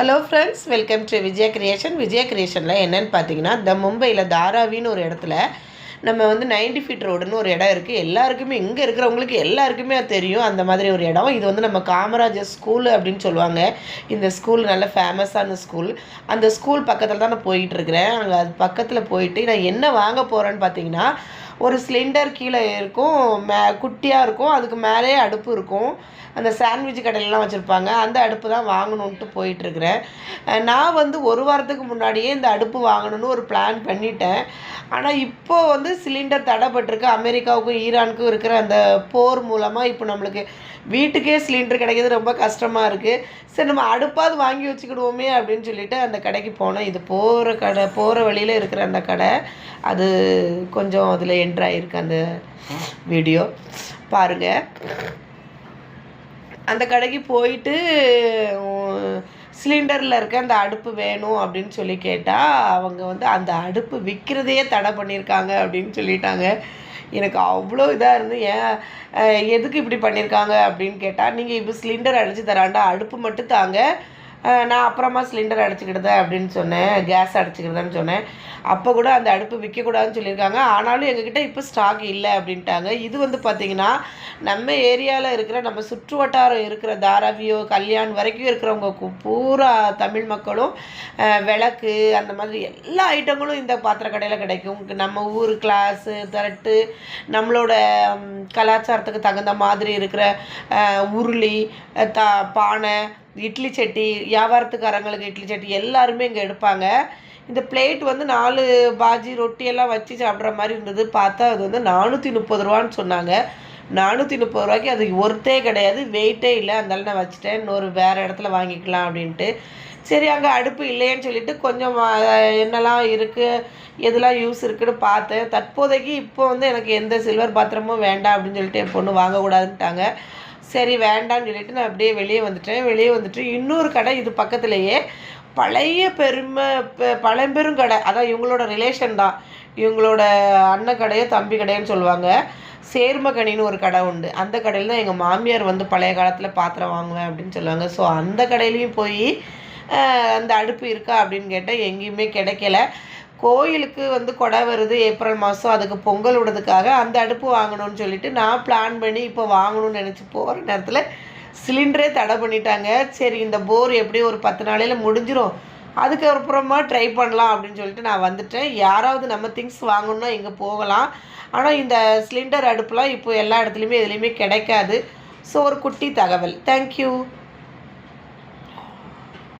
Hello friends, welcome to Vijaya creation. Vijaya கிரியேஷனில் என்னென்னு பார்த்தீங்கன்னா, இந்த மும்பையில் தாராவின்னு ஒரு இடத்துல நம்ம 90 ஃபீட் ரோடுன்னு ஒரு இடம் இருக்குது. எல்லாருக்குமே இங்கே இருக்கிறவங்களுக்கு எல்லாருக்குமே அது தெரியும். அந்த மாதிரி ஒரு இடம் இது நம்ம காமராஜர் ஸ்கூல் அப்படின்னு சொல்லுவாங்க. இந்த ஸ்கூல் நல்ல ஃபேமஸான ஸ்கூல். அந்த ஸ்கூல் பக்கத்தில் தான் நான் போயிட்டுருக்கிறேன். அங்கே அது பக்கத்தில் போயிட்டு நான் என்ன வாங்க போகிறேன்னு பார்த்தீங்கன்னா, ஒரு சிலிண்டர் கீழே இருக்கும், குட்டியாக இருக்கும், அதுக்கு மேலே அடுப்பு இருக்கும். அந்த சாண்ட்விச் கடையிலலாம் வச்சுருப்பாங்க. அந்த அடுப்பு தான் வாங்கணுன்ட்டு போயிட்டுருக்கிறேன். நான் ஒரு வாரத்துக்கு முன்னாடியே இந்த அடுப்பு வாங்கணும்னு ஒரு பிளான் பண்ணிட்டேன். ஆனால் இப்போது சிலிண்டர் தடைப்பட்டிருக்கு. அமெரிக்காவுக்கும் ஈரானுக்கும் இருக்கிற அந்த போர் மூலமாக இப்போ நம்மளுக்கு வீட்டுக்கே சிலிண்டர் கிடைக்கிறது ரொம்ப கஷ்டமாக இருக்குது. சரி, நம்ம அடுப்பாவது வாங்கி வச்சுக்கிடுவோமே அப்படின்னு சொல்லிட்டு அந்த கடைக்கு போனேன். இது போகிற வழியில் இருக்கிற அந்த கடை. அது கொஞ்சம் அதில் என்ட்ராகிருக்கு அந்த வீடியோ பாருங்கள். அந்த கடைக்கு போயிட்டு சிலிண்டரில் இருக்க அந்த அடுப்பு வேணும் அப்படின்னு சொல்லி கேட்டால் அவங்க அந்த அடுப்பு விற்கிறதையே தடை பண்ணியிருக்காங்க அப்படின்னு சொல்லிட்டாங்க. எனக்கு அவ்வளோ இதாக இருந்து, எதுக்கு இப்படி பண்ணியிருக்காங்க அப்படின்னு கேட்டால், நீங்கள் இப்போ சிலிண்டர் அடித்து தராண்டா, அடுப்பு மட்டும் தாங்க, நான் அப்புறமா சிலிண்டர் அடிச்சுக்கிட்டேன் அப்படின்னு சொன்னேன், கேஸ் அடிச்சுக்கிட்டேன்னு சொன்னேன். அப்போ கூட அந்த அடுப்பு விற்கக்கூடாதுன்னு சொல்லியிருக்காங்க. ஆனாலும் எங்ககிட்ட இப்போ ஸ்டாக் இல்லை அப்படின்ட்டாங்க. இது பார்த்திங்கன்னா, நம்ம ஏரியாவில் இருக்கிற, நம்ம சுற்று வட்டாரம் இருக்கிற தாராவியோ கல்யாண் வரைக்கும் இருக்கிறவங்க பூரா தமிழ் மக்களும் விளக்கு அந்த மாதிரி எல்லா ஐட்டங்களும் இந்த பாத்திர கடையில் கிடைக்கும். நம்ம ஊர் கிளாஸு தட்டு, நம்மளோட கலாச்சாரத்துக்கு தகுந்த மாதிரி இருக்கிற உருளி, பானை, இட்லி சட்டி, வியாபாரத்துக்காரங்களுக்கு இட்லி சட்டி எல்லாருமே இங்கே எடுப்பாங்க. இந்த பிளேட் 4 பாஜி ரொட்டியெல்லாம் வச்சு சாப்பிட்ற மாதிரி இருந்தது. பார்த்தா அது 430 ரூபான்னு சொன்னாங்க. 430 ரூபாய்க்கு அது ஒர்த்தே கிடையாது, வெயிட்டே இல்லை. அதனால நான் வச்சுட்டேன். இன்னொரு வேறு இடத்துல வாங்கிக்கலாம் அப்படின்ட்டு. சரி, அங்கே அடுப்பு இல்லைன்னு சொல்லிவிட்டு கொஞ்சம் என்னெல்லாம் இருக்குது, எதெல்லாம் யூஸ் இருக்குதுன்னு பார்த்தேன். தற்போதைக்கு இப்போ எனக்கு எந்த சில்வர் பாத்திரமும் வேண்டாம் அப்படின்னு சொல்லிட்டு என் பொண்ணு வாங்கக்கூடாதுன்ட்டாங்க. சரி, வேண்டான்னு சொல்லிவிட்டு நான் அப்படியே வெளியே வந்துட்டு இன்னொரு கடை இது பக்கத்துலேயே பழம்பெரும் கடை. அதான் இவங்களோட ரிலேஷன் தான். இவங்களோட அண்ணன் கடையோ தம்பி கடையோன்னு சொல்லுவாங்க. சேர்மகனின்னு ஒரு கடை உண்டு. அந்த கடையில் தான் எங்கள் மாமியார் பழைய காலத்தில் பாத்திரம் வாங்குவேன் அப்படின்னு சொல்லுவாங்க. ஸோ அந்த கடையிலையும் போய் அந்த அடுப்பு இருக்கா அப்படின்னு கேட்டால் எங்கேயுமே கிடைக்கல. கோயிலுக்கு கொடை வருது ஏப்ரல் மாதம், அதுக்கு பொங்கல் விடுறதுக்காக அந்த அடுப்பு வாங்கணும்னு சொல்லிட்டு நான் பிளான் பண்ணி இப்போ வாங்கணும்னு நினச்சி போகிற நேரத்தில் சிலிண்டரே தடை பண்ணிட்டாங்க. சரி, இந்த போர் எப்படி ஒரு 10 நாளையில் முடிஞ்சிடும், அதுக்கப்புறமா ட்ரை பண்ணலாம் அப்படின்னு சொல்லிட்டு நான் வந்துட்டேன். யாராவது நம்ம திங்ஸ் வாங்கணுன்னா இங்கே போகலாம். ஆனால் இந்த சிலிண்டர் அடுப்புலாம் இப்போ எல்லா இடத்துலையுமே எதுலேயுமே கிடைக்காது. ஸோ ஒரு குட்டி தகவல். தேங்க்யூ.